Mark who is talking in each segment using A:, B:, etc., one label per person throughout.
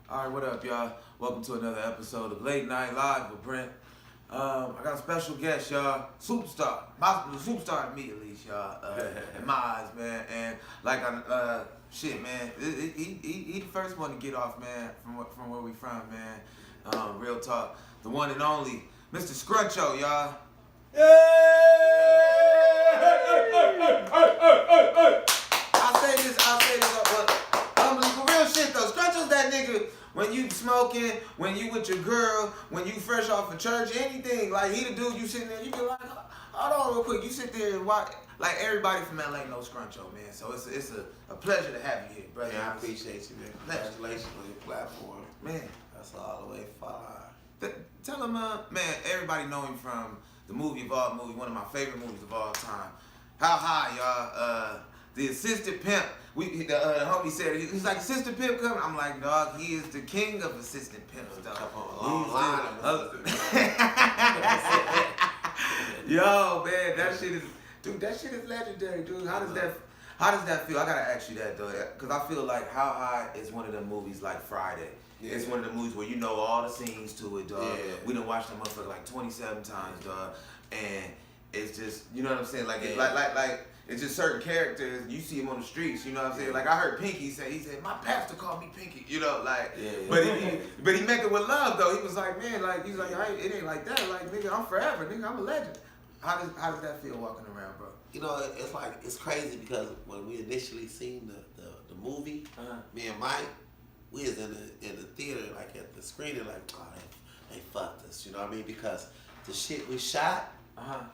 A: All right, what up, y'all? Welcome to another episode of Late Night Live with Brent. I got a special guest, y'all. Superstar. The superstar to me, at least, y'all. In my eyes, man. And like, shit, man. He the first one to get off, man, from where we from, man. Real talk. The one and only Mr. Scruncho, y'all. I'll say this. Unbelievable real shit though. Scruncho's that nigga when you smoking, when you with your girl, when you fresh off of church, anything. Like he the dude you sitting there, you be like, hold on real quick. You sit there and watch. Like everybody from LA knows Scruncho, man. So it's a pleasure to have you here, brother.
B: Yeah, I appreciate you, man. Congratulations on your platform.
A: Man.
B: That's all the way far.
A: Tell him, man, everybody know him from the movie of all movies, one of my favorite movies of all time. How high, y'all? The assistant pimp. The homie said he's like, assistant pimp coming. I'm like, dog, he is the king of assistant pimps, dog. Yo, man, that shit is legendary, dude. How does that feel? I gotta ask you that though, because I feel like How High is one of the movies like Friday. Yeah. It's one of the movies where you know all the scenes to it, dog. Yeah. We done watched that motherfucker like 27 times, dog. And it's just, you know what I'm saying? Like, like it's just certain characters. You see him on the streets, you know what I'm saying? Like I heard Pinky say, he said, my pastor called me Pinky, you know, like. Yeah. But he meant it with love though. He was like, man, like he's like, it ain't like that. Like, nigga, I'm forever, nigga, I'm a legend. How does that feel walking around, bro?
B: You know, it's like it's crazy because when we initially seen the movie, me and Mike, we was in the theater, like at the screening, like, oh, they fucked us, you know what I mean? Because the shit we shot,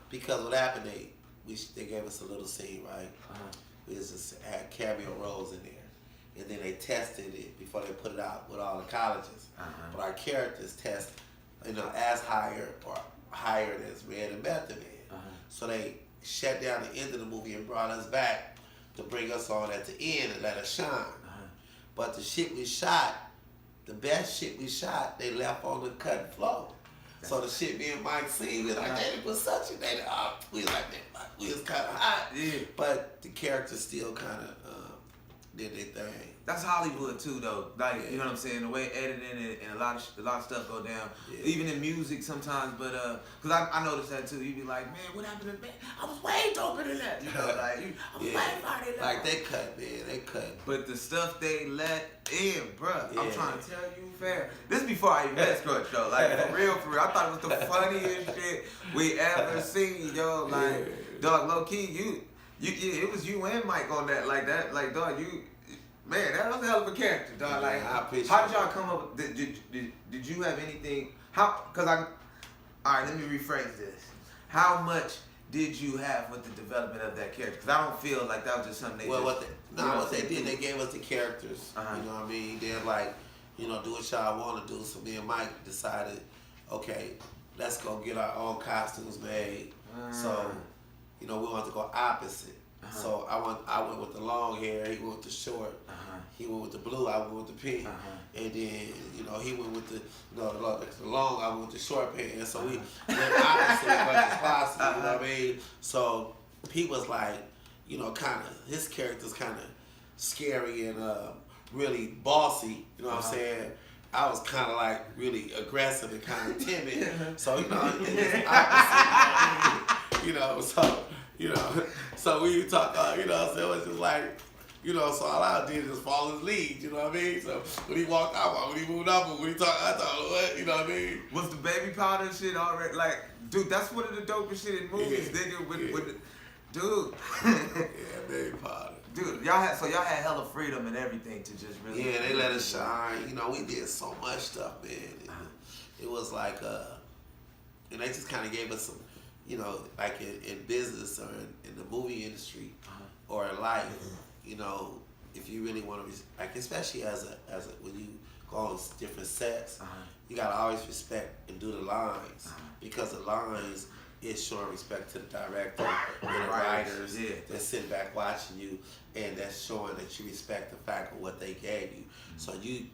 B: because what happened, they gave us a little scene, right? We just had cameo roles in there. And then they tested it before they put it out with all the colleges. But our characters test, you know, as higher or higher as Red and Method Man. So they shut down the end of the movie and brought us back to bring us on at the end and let us shine. But the shit we shot, the best shit we shot, they left on the cutting floor. So the shit me and Mike seen, we was like, they didn't put such a thing. We was like, we was kind of hot. Yeah. But the characters still kind of did their thing.
A: That's Hollywood too, though. Like, you know what I'm saying? The way editing and a lot of stuff go down. Yeah. Even in music sometimes, but cause I noticed that too. You be like, man, what happened to that? I was way doper than that. You know, like I was way farther than that.
B: Like they cut, man, they cut.
A: But the stuff they let in, bruh. Yeah. I'm trying to tell you, fair. This before I even met Scrunch though. Like for real. I thought it was the funniest shit we ever seen, yo. Like, dog, low key, it was you and Mike on that, like, dog, you. Man, that was a hell of a character, dog. Like, how did y'all come up with? Did you have anything? All right, let me rephrase this. How much did you have with the development of that character? Because I don't feel like that was just something
B: what they did, they gave us the characters. You know what I mean? They're like, you know, do what y'all want to do. So me and Mike decided, okay, let's go get our own costumes made. So, you know, we wanted to go opposite. So I went with the long hair, he went with the short. He went with the blue, I went with the pink. And then, you know, he went with the long, I went with the short pants. So we went opposite as much as possible, you know what I mean? So he was like, you know, his character's kind of scary and really bossy, you know what I'm saying? I was kind of like really aggressive and kind of timid. So, you know, it's opposite, you know, so we talk, you know, so it was just like, you know, so all I did is just follow his lead, you know what I mean? So when he walked out, when he moved up, when he talked, I thought, what, you know what I mean?
A: Was the baby powder shit already, like, dude, that's one of the dopest shit in movies, nigga, with the, dude.
B: Yeah, baby powder.
A: Dude, y'all had hella freedom and everything to just really.
B: Yeah, they let us shine. You know, we did so much stuff, man. It was like, and they just kind of gave us some, you know, like in business or in the movie industry or in life, you know, if you really want to, like, especially as a when you go on different sets, you gotta always respect and do the lines because the lines is showing respect to the director and the writers that sit back watching you, and that's showing that you respect the fact of what they gave you. So you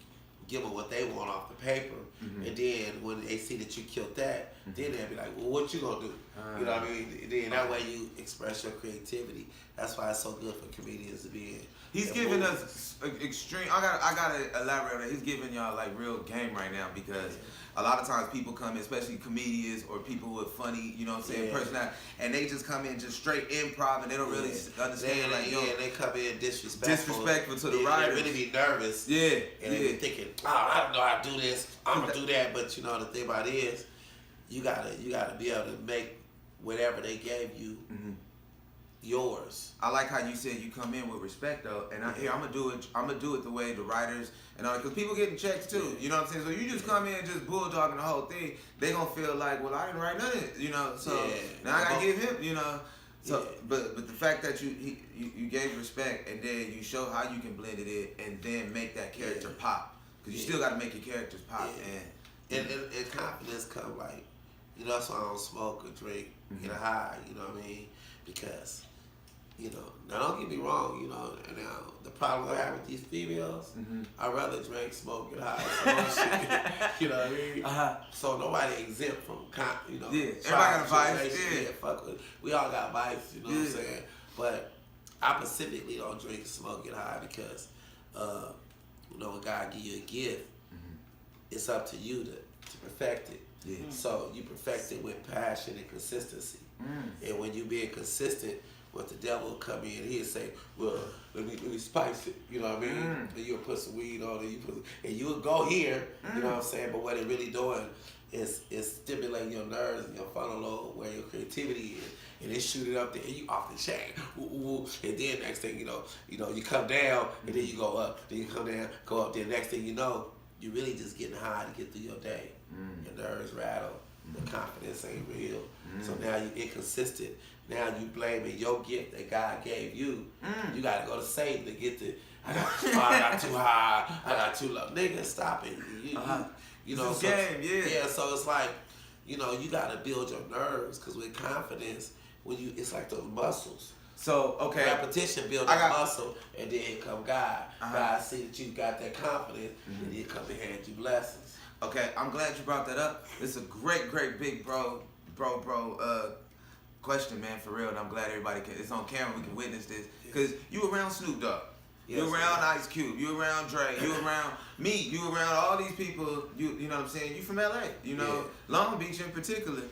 B: give them what they want off the paper, and then when they see that you killed that, then they'll be like, well, what you gonna do? You know what I mean? Then that way you express your creativity. That's why it's so good for comedians to be in.
A: He's giving us extreme. I gotta elaborate on that. He's giving y'all like real game right now because a lot of times people come in, especially comedians or people with funny, you know what I'm saying, personality, and they just come in just straight improv and they don't really understand.
B: They come in disrespectful
A: to the writers.
B: They really be nervous. And they be thinking, I don't know how to do this. I'm gonna do that. But you know the thing about it is, you gotta be able to make whatever they gave you. Yours.
A: I like how you said you come in with respect though, and I'm gonna do it the way the writers and all, because people getting checks too. You know what I'm saying? So you just come in just bulldogging the whole thing, they gonna feel like, well, I didn't write nothing, you know. So now I gotta give him, you know. So, but the fact that you gave respect and then you show how you can blend it in and then make that character pop, because you still gotta make your characters pop
B: and confidence come like, you know, that's why I don't smoke or drink, get high. You know what I mean? Because, you know, now don't get me wrong, you know, and now the problem I have with these females, I'd rather drink, smoke, get high, you know what I mean? So nobody exempt from, you know,
A: everybody got a vice,
B: fuck with, we all got vice, you know what I'm saying? But I specifically don't drink, smoke, get high because, you know, when God give you a gift, it's up to you to perfect it. So you perfect it with passion and consistency. And when you being consistent, what the devil will come in, he'll say, well, let me spice it, you know what I mean? And you'll put some weed on it, and you'll go here, you know what I'm saying? But what it really doing is stimulating your nerves and your frontal lobe where your creativity is, and it shoot it up there, and you off the chain, and then next thing you know, you come down, and then you go up, then you come down, go up, then next thing you know, you really just getting high to get through your day. Your nerves rattle, the confidence ain't real. So now you inconsistent. Now you blaming your gift that God gave you. You gotta go to Satan to get the, I got too high, I got too low. Nigga, stop it. You know, so, so it's like, you know, you gotta build your nerves, because with confidence, it's like those muscles.
A: So, okay.
B: Repetition builds a muscle, and then come God. God see that you got that confidence, and then come and hand you blessings.
A: Okay, I'm glad you brought that up. It's a great big bro question, man, for real. And I'm glad everybody it's on camera, we can witness this. Because you around Snoop Dogg. You around Ice Cube. You around Dre. You around me. You around all these people. You know what I'm saying? You from LA. You know, Long Beach in particular.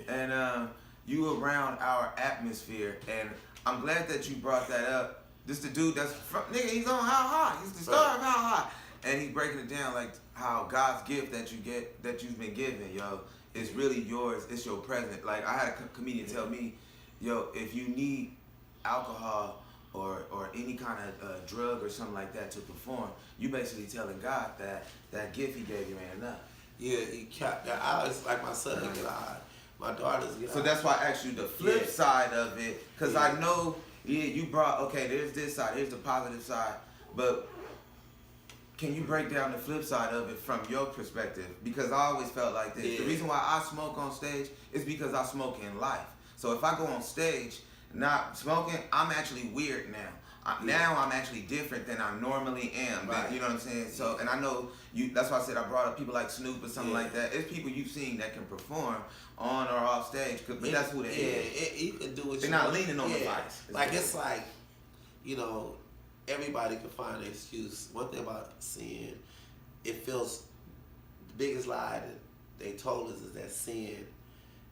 A: And you around our atmosphere. And I'm glad that you brought that up. This the dude that's nigga. He's on How High. He's the star of How High. And he's breaking it down like how God's gift that you've been given, yo, is really yours. It's your present. Like I had a comedian tell me, yo, if you need alcohol or any kind of drug or something like that to perform, you basically telling God that gift He gave you ain't enough.
B: Yeah, He kept that. I was like my son get high, my daughters get high.
A: So that's why I asked you the flip side of it, because I know, you brought there's this side, here's the positive side, but can you break down the flip side of it from your perspective? Because I always felt like this. The reason why I smoke on stage is because I smoke in life. So if I go on stage not smoking, I'm actually weird now. Now I'm actually different than I normally am. Right. You know what I'm saying? So, and I know that's why I said I brought up people like Snoop or something like that. It's people you've seen that can perform on or off stage, but that's who they is.
B: You can do what
A: they're not leaning on the vice.
B: Like it's like, you know, everybody can find an excuse. One thing about sin, it feels, the biggest lie that they told us is that sin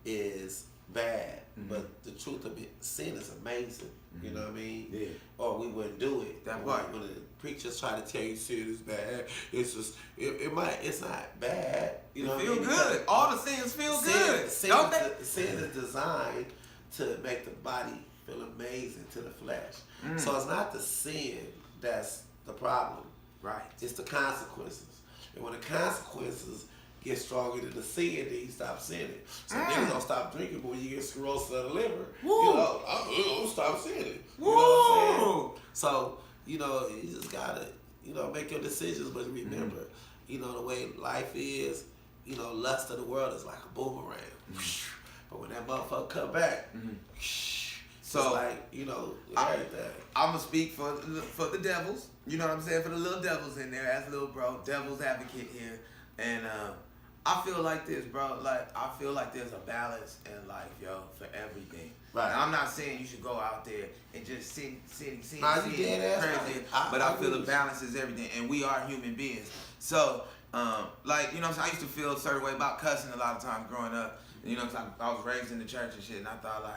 B: is bad. But the truth of it, sin is amazing. You know what I mean? Or we wouldn't do it. That part. When the preachers try to tell you sin is bad, it's just, it's not bad. You know what I mean?
A: Feel good. All the sins feel good. Don't they?
B: Sin is designed to make the body feel amazing to the flesh. So it's not the sin that's the problem.
A: Right.
B: It's the consequences. And when the consequences get stronger than the sin, then you stop sinning. So niggas don't stop drinking, but when you get cirrhosis of the liver, you know, I'll stop sinning. You know what I'm saying? So, you know, you just gotta, you know, make your decisions, but remember, you know, the way life is, you know, lust of the world is like a boomerang. But when that motherfucker come back, so it's like, you know, everything.
A: I'm gonna speak for the devils. You know what I'm saying? For the little devils in there, as little bro, devil's advocate here, and I feel like this, bro. Like, I feel like there's a balance in life, yo, for everything.
B: Right.
A: And I'm not saying you should go out there and just sit crazy. But I feel the balance is everything, and we are human beings. So, like, you know what I'm saying? I used to feel a certain way about cussing a lot of times growing up. You know what I'm saying? I was raised in the church and shit, and I thought like,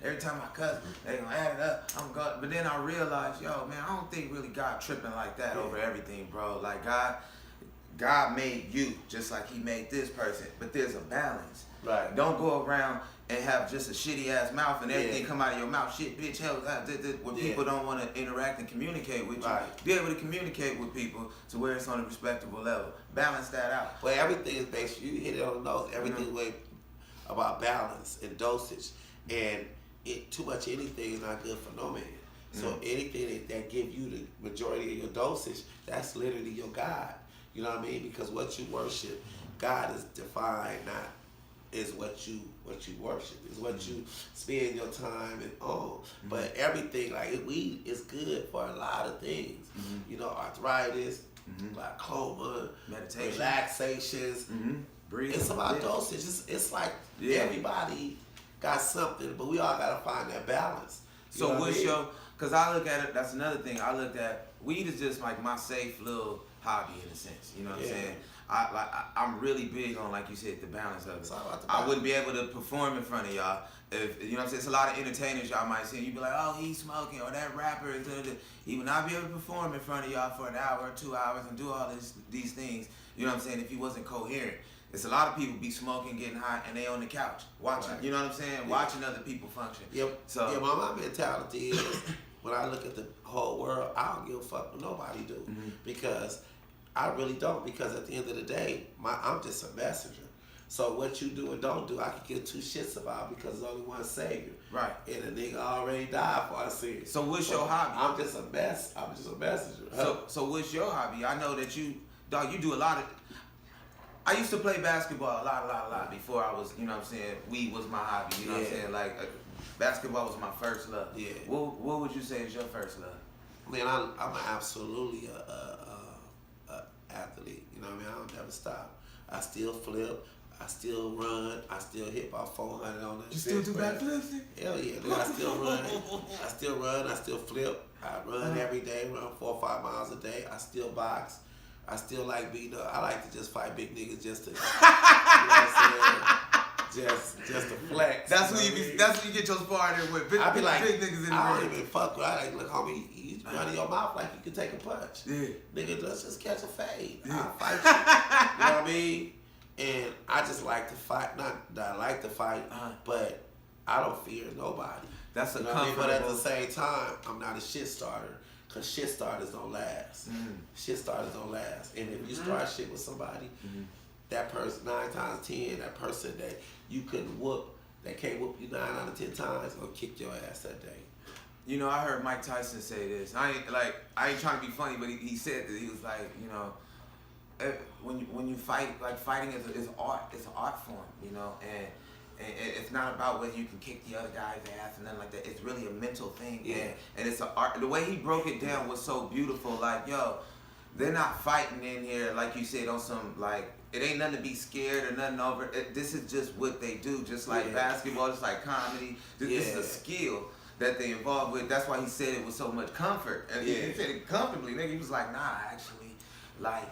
A: every time I cuss, they gonna add it up. I'm going. But then I realized, yo, man, I don't think really God tripping like that over everything, bro. Like God made you just like He made this person, but there's a balance.
B: Right.
A: Don't go around and have just a shitty ass mouth and everything come out of your mouth. Shit, bitch, hell, when people don't want to interact and communicate with you, be able to communicate with people to where it's on a respectable level. Balance that out.
B: Well, everything is based. You hit it on the nose. Everything way about balance and dosage, and too much anything is not good for no man. So anything that give you the majority of your dosage, that's literally your God. You know what I mean? Because what you worship, God is defined, not is what you worship, is what you spend your time and on. But everything, like weed is good for a lot of things. You know, arthritis, glaucoma,
A: meditation,
B: relaxations. Breathing. It's about dosage. It's like everybody got something, but we all gotta find that balance.
A: So what's your? Because I look at it. That's another thing. I looked at weed is just like my safe little hobby in a sense. You know what I'm saying? I'm really big on, like you said, the balance of it. I wouldn't be able to perform in front of y'all if, you know what I'm saying? It's a lot of entertainers y'all might see, and you be like, oh, he's smoking, or that rapper is he would not be able to perform in front of y'all for an hour or 2 hours and do all these things. You know what I'm saying? If he wasn't coherent. It's a lot of people be smoking, getting high, and they on the couch watching. You know what I'm saying? Watching other people function.
B: So my mentality is when I look at the whole world, I don't give a fuck what nobody do because I really don't. Because at the end of the day, I'm just a messenger. So what you do and don't do, I can give two shits about because there's only one Savior. Right. And a nigga already died for our sins.
A: So what's your hobby?
B: I'm just a messenger.
A: So what's your hobby? I know that you do a lot of. I used to play basketball a lot before I was, you know what I'm saying, weed was my hobby, you know what I'm saying, like basketball was my first love. Yeah. What would you say is your first love?
B: Man, I'm absolutely a athlete, you know what I mean, I don't never stop. I still flip, I still run, I still hit about 400 on the
A: You still do backflips?
B: Hell yeah, dude, I still run, I still flip, I run every day, run 4 or 5 miles a day, I still box. I still like beating up. I like to just fight big niggas just to, you know what I'm saying? Just to flex.
A: That's who you get your sparring with.
B: I be like,
A: big niggas in the
B: I don't even fuck with. I like, look, homie, you run your mouth like you can take a punch. Yeah. Nigga, let's just catch a fade. I'll fight you. You know what I mean? And I just like to fight. Not that I like to fight, but I don't fear nobody.
A: That's a
B: comfortable. But at the same time, I'm not a shit starter. Because shit starters don't last. Shit starters don't last. And if you start shit with somebody, that person, 9 times 10, that person that you couldn't whoop, that can't whoop you 9 out of 10 times, gonna kick your ass that day.
A: You know, I heard Mike Tyson say this. I ain't trying to be funny, but he said that. He was like, you know, when you fight, like fighting is art. It's an art form, you know, and it's not about whether you can kick the other guy's ass and nothing like that. It's really a mental thing. Yeah. And it's an art. The way he broke it down was so beautiful. Like, yo, they're not fighting in here, like you said, on some, like, it ain't nothing to be scared or nothing over. This is just what they do. Just like basketball, just like comedy. This is a skill that they involved with. That's why he said it with so much comfort. And he said it comfortably. Nigga, he was like, nah, actually, like,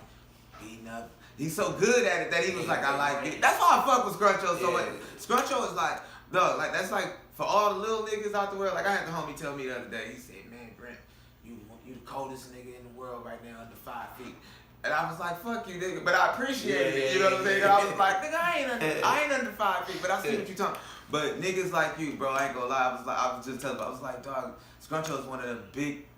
A: beating up. He's so good at it that he was like, I like it. That's why I fuck with Scruncho so much. Scruncho is like, dog, like that's like for all the little niggas out the world. Like I had the homie tell me the other day. He said, "Man, Brent, you the coldest nigga in the world right now, under 5 feet." And I was like, "Fuck you, nigga," but I appreciate it. You know what I'm saying? I was like, "Nigga, I ain't under 5 feet," but I see what you talking. But niggas like you, bro, I ain't gonna lie. I was just telling you, I was like, dog, Scruncho is one of the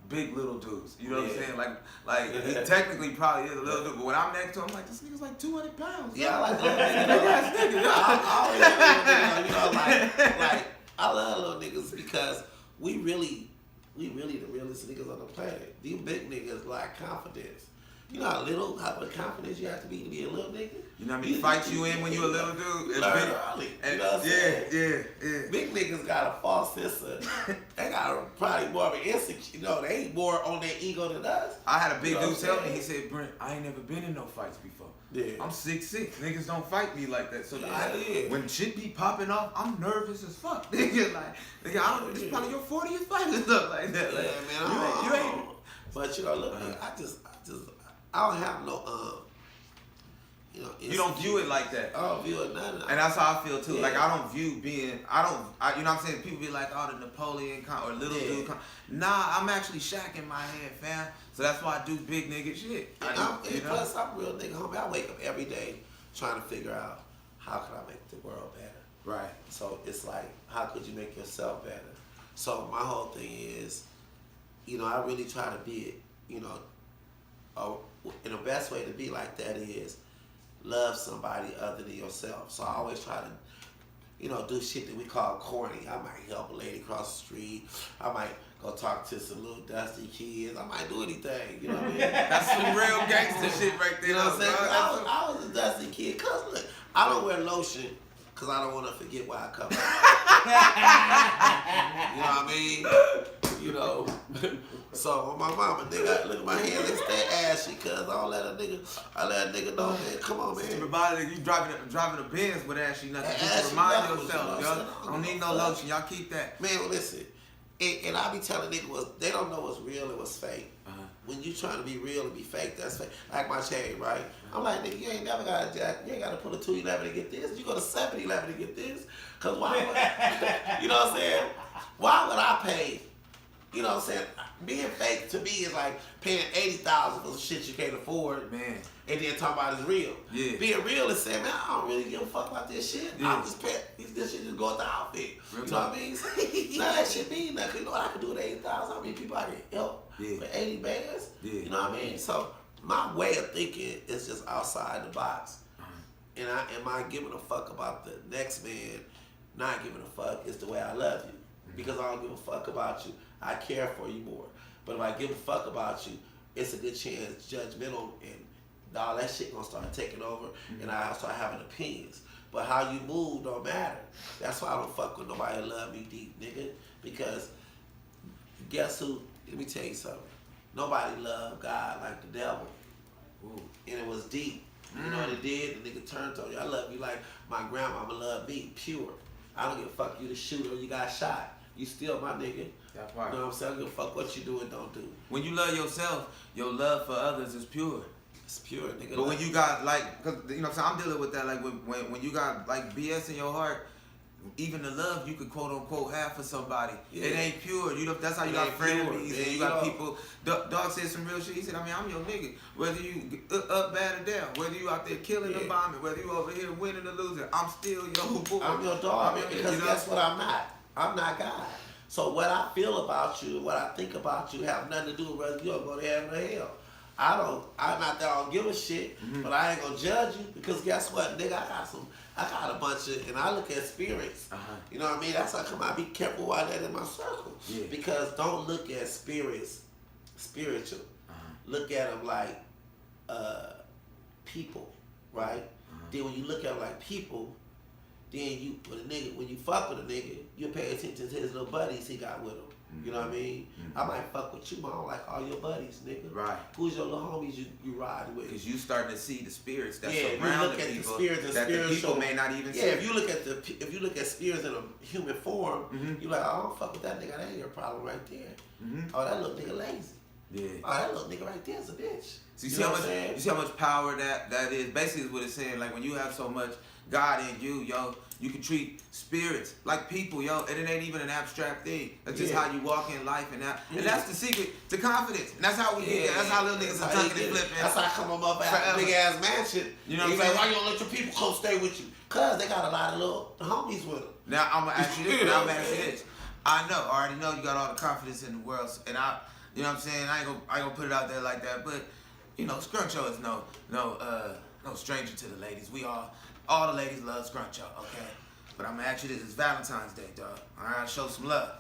A: big little dudes. You know what I'm saying? Like he technically probably is a little dude, but when I'm next to him, I'm like, this nigga's like 200 pounds.
B: Yeah, I like little niggas. I always like little niggas. You know, like I love little niggas because we really the realest niggas on the planet. These big niggas lack confidence. You know how much confidence you have to be a little nigga.
A: You know how many fights you in when you a little dude?
B: Learn early. You know what I'm saying?
A: Yeah.
B: Big niggas got a false sense of, they got probably more of an insecure, you know, they more on their ego than us.
A: I had a big dude tell me, he said, Brent, I ain't never been in no fights before.
B: Yeah.
A: I'm 6'6". Niggas don't fight me like that. So
B: Yeah.
A: when shit be popping off, I'm nervous as fuck. Nigga, nigga, I don't, this probably your 40th fight and stuff like that. Like,
B: Yeah, man,
A: you ain't.
B: But you know, look, I don't have no, you know.
A: You don't view it like that.
B: I don't view it nothing.
A: And that's how I feel too.
B: Yeah.
A: Like I don't view being, you know what I'm saying? People be like, oh, the Napoleon or little dude. Nah, I'm actually Shaq in my head, fam. So that's why I do big nigga shit.
B: Plus, I'm a real nigga, homie. I wake up every day trying to figure out how can I make the world better.
A: Right.
B: So it's like, how could you make yourself better? So my whole thing is, you know, I really try to be it, you know, and the best way to be like that is love somebody other than yourself. So I always try to, you know, do shit that we call corny. I might help a lady cross the street. I might go talk to some little dusty kids. I might do anything. You know what I mean?
A: That's some real gangster shit right there.
B: You know what I'm saying? I was a dusty kid. Cause look, I don't wear lotion because I don't want to forget where I come from. You know what I mean? You know. So my mama, nigga, look at my hand, they stay ashy, cause I let a nigga know, man, come on, man.
A: Everybody, you driving a Benz with ashy nothing. Just
B: Ashy
A: remind
B: knuckles,
A: yourself,
B: you know
A: yo.
B: what I'm
A: Don't
B: saying?
A: need no lotion. Y'all keep that.
B: Man, well, listen, and I be telling niggas, they don't know what's real and what's fake. When you trying to be real and be fake, that's fake. Like my chain, right? I'm like, nigga, you ain't never got a jack. You ain't got to put a 211 to get this. You go to 7-Eleven to get this. Cause why would, you know what I'm saying? Why would I pay? You know what I'm saying? Being fake to me is like paying $80,000 for some shit you can't afford,
A: man.
B: And then talking about it's real.
A: Yeah.
B: Being real is saying, man, I don't really give a fuck about this shit.
A: Yeah.
B: I'm just paying. This shit just go with the outfit.
A: Real
B: you know what I mean? None of that shit mean nothing. You know what I can do with 80,000? How many people I can help with 80 bands?
A: Yeah.
B: You know what I mean? So my way of thinking is just outside the box. And am I giving a fuck about the next man not giving a fuck is the way I love you. Because I don't give a fuck about you. I care for you more. But if I give a fuck about you, it's a good chance judgmental and all that shit gonna start taking over, and I start having opinions. But how you move don't matter. That's why I don't fuck with nobody that love me deep, nigga. Because guess who? Let me tell you something. Nobody loved God like the devil. Ooh. And it was deep. You know what it did? The nigga turned on you. I love you like my grandmama loved me, pure. I don't give a fuck you the shooter, you got shot. You still my nigga.
A: That's right.
B: You know what I'm saying? I don't give a fuck what you do and don't do.
A: When you love yourself, your love for others is pure.
B: It's pure, nigga.
A: But when you got like, cause you know what I'm saying, I'm dealing with that. Like when you got like BS in your heart, even the love you could quote unquote have for somebody, it ain't pure. You know that's how you got frenemies and you got people. Dog said some real shit. He said, I mean, I'm your nigga. Whether you up, bad, or down, whether you out there killing or bombing, whether you over here winning or losing, I'm still your boy.
B: I'm your dog. Because guess what? I'm not. I'm not God. So what I feel about you, what I think about you, have nothing to do with whether you're gonna go to heaven or hell. I'm not that I don't give a shit, but I ain't gonna judge you because guess what, nigga, I got a bunch of, and I look at spirits. You know what I mean? That's how come I be careful why that in my circle. Yeah. Because don't look at spirits spiritual. Look at them like people, right? Then when you look at them like people, then when you fuck with a nigga, you pay attention to his little buddies he got with him. You know what I mean? I might fuck with you, but I don't like all your buddies, nigga. Right. Who's your little homies you ride with?
A: Because you starting to see the spirits that's
B: around
A: you look
B: the
A: at
B: people
A: the spirits and
B: that the
A: people may not even see.
B: Yeah, if you look at spirits in a human form, you're like, oh, I don't fuck with that nigga. That ain't your problem right there. Oh, that little nigga lazy. Yeah. Oh, that little nigga right there is a bitch.
A: So you see how much power that is? Basically, is what it's saying. Like when you have so much God in you, yo, you can treat spirits like people, yo, and it ain't even an abstract thing. That's just how you walk in life, and that's the secret to confidence. And that's how we get there. That's how little niggas are tucking and flipping.
B: That's how I come up at a big ass mansion.
A: You know what I'm
B: saying?
A: saying?
B: Why you don't let your people come stay with you? Cause they got a lot of little homies with them.
A: Now I'm gonna ask you this. Now I'm gonna ask you this. I already know you got all the confidence in the world, and you know what I'm saying? I ain't gonna put it out there like that, but you know, Scruncho is no stranger to the ladies. All the ladies love Scruncho, okay? But I'm gonna ask you this: it's Valentine's Day, dog. I gotta show some love.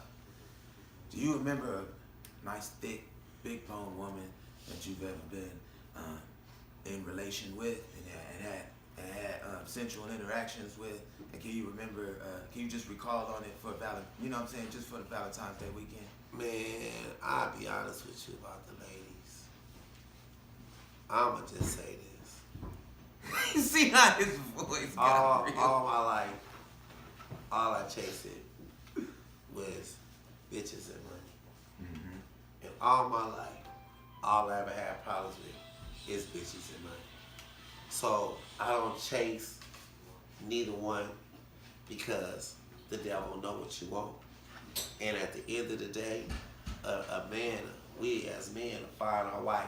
A: Do you remember a nice, thick, big bone woman that you've ever been in relation with and had sensual interactions with? And can you remember? Can you just recall on it for you know what I'm saying, just for the Valentine's Day weekend?
B: Man, I'll be honest with you about the ladies. I'ma just say this.
A: See how his voice got real.
B: All my life, all I chased was bitches and money. Mm-hmm. And all my life, all I ever had problems with is bitches and money. So I don't chase neither one because the devil know what you want. And at the end of the day, a man, we as men find our wife,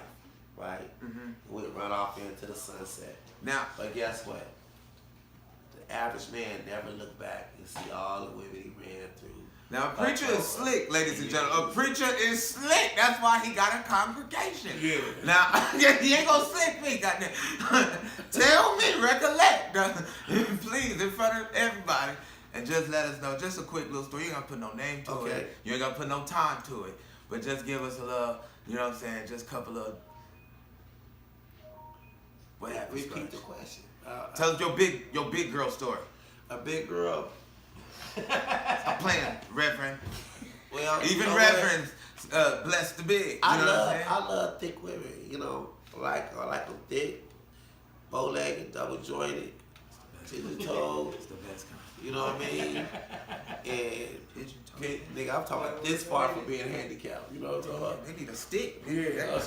B: right? Mm-hmm. We run off into the sunset.
A: Now,
B: but guess what? The average man never look back and see all the women he ran through.
A: Now, a preacher is slick, ladies and gentlemen. A preacher is slick. That's why he got a congregation. Yeah. Now, he ain't gonna slick me, goddamn. Tell me, recollect, please, in front of everybody, and just let us know. Just a quick little story. You ain't gonna put no name to it. You ain't gonna put no time to it. But just give us a little, you know what I'm saying? Just a couple of. What happened?
B: Repeat the question.
A: Tell us your big girl story.
B: A big girl.
A: I'm playing, Reverend.
B: Well,
A: even Reverends bless the big.
B: I love thick women. You know, I like them thick, bow-legged, double jointed, pigeon toes.
A: It's the best kind.
B: You know what I mean? And nigga, I'm talking about this far from being handicapped. You know what I'm talking about?
A: They need a stick.
B: Yeah.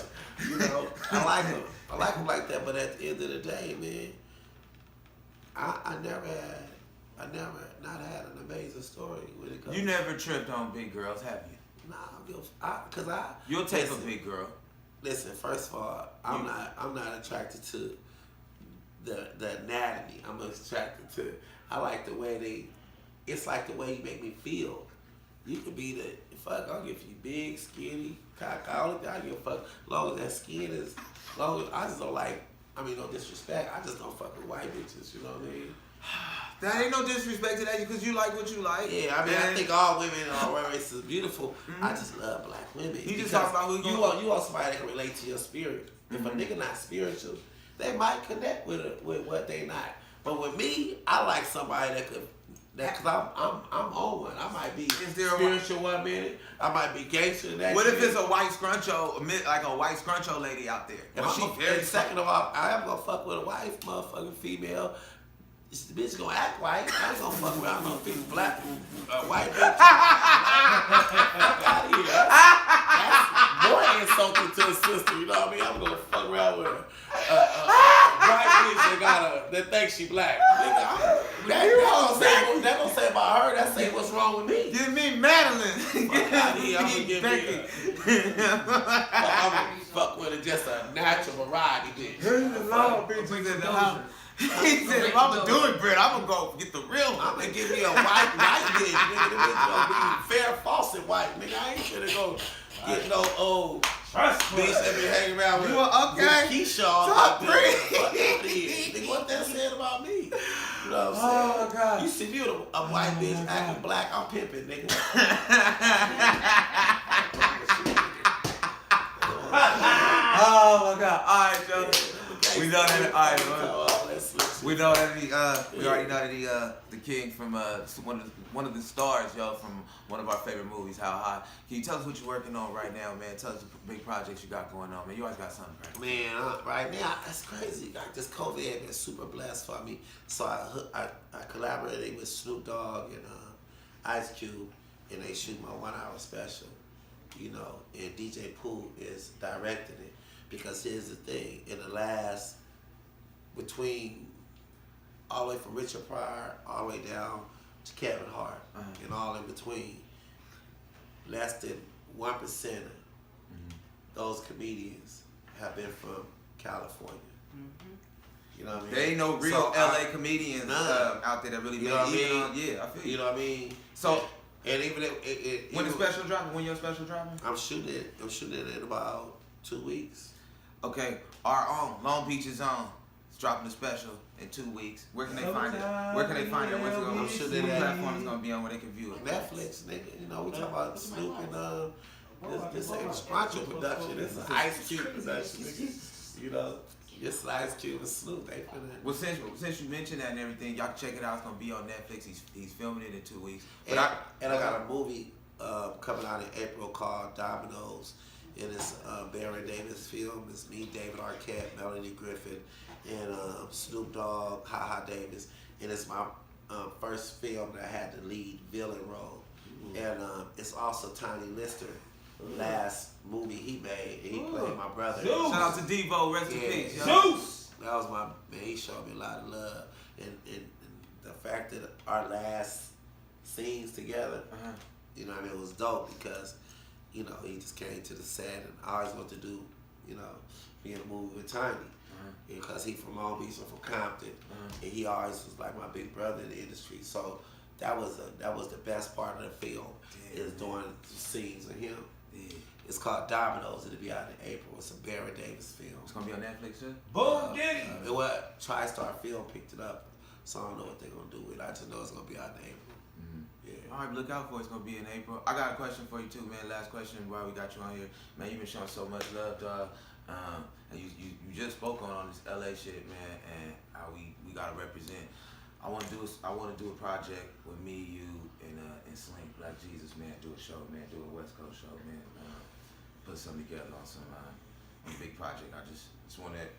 B: You know, I like them. I like them like that. But at the end of the day, man, I never not had an amazing story when it comes.
A: You never tripped on big girls, have you?
B: Nah,
A: You'll take a big girl.
B: Listen, first of all, I'm not attracted to the anatomy. I'm attracted to. I like the way it's like the way you make me feel. You could be I'll give you big, skinny, cock. I only I give a fuck as long as that skin is. I just don't like. I mean, no disrespect. I just don't fuck with white bitches. You know what I mean?
A: That ain't no disrespect to that because you like what you like.
B: Yeah, I mean, I think all women in all races are beautiful. Mm-hmm. I just love black women.
A: You just talk about who
B: you want somebody that can relate to your spirit. Mm-hmm. If a nigga not spiritual, they might connect with what they not. But with me, I like somebody because I'm on one. I might be spiritual 1 minute. I might be gangster the next.
A: What if it's a white Scruncho, like a white Scruncho lady out there?
B: And second of all, I am gonna fuck with a white motherfucking female. The bitch gonna act white. I ain't gonna fuck around no big black white bitch. Fuck out of here. That's more insulting to a sister. You know what I mean? I'm gonna fuck around with a white bitch that thinks she black. That don't say about her. That say what's wrong with me.
A: Give me Madeline.
B: Fuck out of here. I'm gonna give me I'm gonna fuck with just a natural variety bitch.
A: Here's the law bitches in the house. He said, if I'm gonna do it, Brent, I'm gonna go get the real one.
B: I'm gonna give me a white bitch, nigga. The bitch gonna be fair, faucet white, nigga. I ain't finna go get no old bitch that been hanging around with Keisha all the time. Nigga, what that said about me? You know what I'm saying?
A: Oh, God.
B: You see me with a white bitch acting black, I'm pimping, nigga.
A: Oh, my God. All right, Joe. We know that. All right, man. We know that we already know that the king from one of the stars, yo, from one of our favorite movies, How High. Can you tell us what you're working on right now, man? Tell us the big projects you got going on, man. You always got something, right?
B: Man, right now that's crazy. Like this COVID has been super blessed for me. So I collaborated with Snoop Dogg and Ice Cube, and they shoot my 1 hour special. You know, and DJ Pooh is directing it. Because here's the thing, in the last, between all the way from Richard Pryor, all the way down to Kevin Hart, and all in between, less than 1% of those comedians have been from California. Mm-hmm. You know what I mean?
A: There ain't no real LA comedians out there that really
B: you know what I mean?
A: Yeah, I feel you.
B: You know what I mean?
A: So,
B: and even if
A: when the special dropping? When your special dropping?
B: I'm shooting it in about 2 weeks.
A: Okay, our own Long Beach's own is dropping a special in 2 weeks. Where can they find it? Where can they find it? I'm sure that platform is gonna be on where they can view it.
B: Netflix, nigga. You know we talking about Snoop and this ain't Scruncho production. This is Ice Cube production, nigga. you know, just Ice Cube and Snoop. They finna.
A: Well, since you mentioned that and everything, y'all can check it out. It's gonna be on Netflix. He's filming it in 2 weeks.
B: But I got a movie coming out in April called Dominoes. And it's Baron Davis film. It's me, David Arquette, Melanie Griffin, and Snoop Dogg, Ha Davis. And it's my first film that I had the lead villain role. And it's also Tiny Lister, last movie he made, and he played my brother.
A: Shout out to Devo, rest in peace.
B: Zeus! That was my man, he showed me a lot of love. And the fact that our last scenes together, you know what I mean, it was dope because, you know, he just came to the set and I always wanted to do, you know, be in a movie with Tiny. Because he from Long Beach, I'm from Compton, and he always was like my big brother in the industry. So that was the best part of the film, is doing scenes with him. It's called Dominoes. It'll be out in April. It's a Baron Davis film.
A: It's gonna be on Netflix too.
C: Boom, Diddy.
B: TriStar Film picked it up, so I don't know what they're gonna do with it. I just know it's gonna be out in April. Yeah.
A: All right, look out for it. It's gonna be in April. I got a question for you too, man. Last question while we got you on here, man. You've been showing so much love, dog. And you just spoke on this LA shit, man, and how we gotta represent. I wanna do a project with me, you, and Slink, Black Jesus, man. Do a show, man. Do a West Coast show, man. Put something together on some big project. It's one that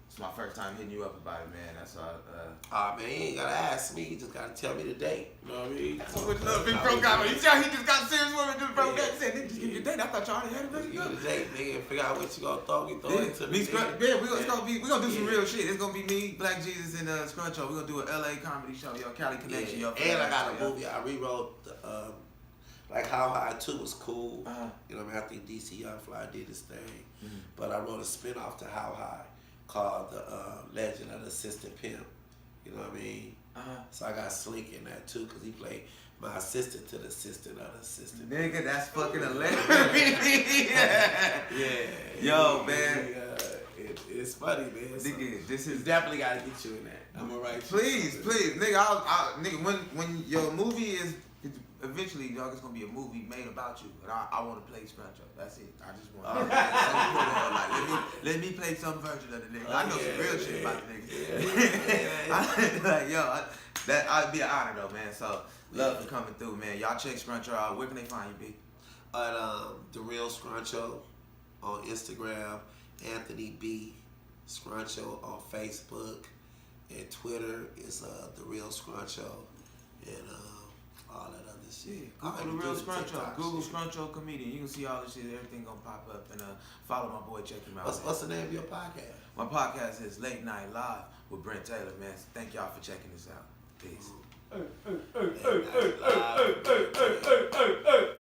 A: it's my first time hitting you up about it, man. That's all.
B: Man, you ain't gotta ask me. You just gotta tell me the date. You know what I mean?
A: That's what big bro got me. You see how he just got serious with me, bro? He said, "Nigga, just give me the date." I thought y'all already had it ready to go.
B: Give me the date, nigga. Figure out what you gonna throw. We throw it to me.
A: We gonna do some real shit. It's gonna be me, Black Jesus, and Scruncho. We gonna do an LA comedy show, yo, Cali Connection, yo.
B: And I got a movie. I rewrote like How High 2 was cool. You know what I mean? I think DC Young Fly did his thing. But I wrote a spinoff to How High called The Legend of the Assistant Pimp. You know what I mean? So I got Slink in that too, because he played my assistant to the assistant of the assistant.
A: Nigga, that's fucking hilarious.
B: Yeah.
A: Yo, man.
B: It's funny, man. So
A: Nigga, this is
B: definitely gotta get you in that. I'm gonna write you.
A: Please, nigga. Nigga, when your movie is eventually, dog, it's gonna be a movie made about you, and I want to play Scruncho. That's it. I just want let me play some version of the nigga. I know some real shit about the nigga. Like, yo, that I'd be an honor though, man. So love for coming through, man. Y'all check Scruncho out. Where can they find you, B?
B: At The Real Scruncho on Instagram, Anthony B. Scruncho on Facebook, and Twitter is The Real Scruncho, and all that other shit.
A: Google The Real Scruncho. Google Scruncho comedian. You can see all this shit. Everything gonna pop up. And follow my boy. Check him out.
B: What's the name of your podcast?
A: My podcast is Late Night Live with Brent Taylor, man. Thank y'all for checking this out. Peace.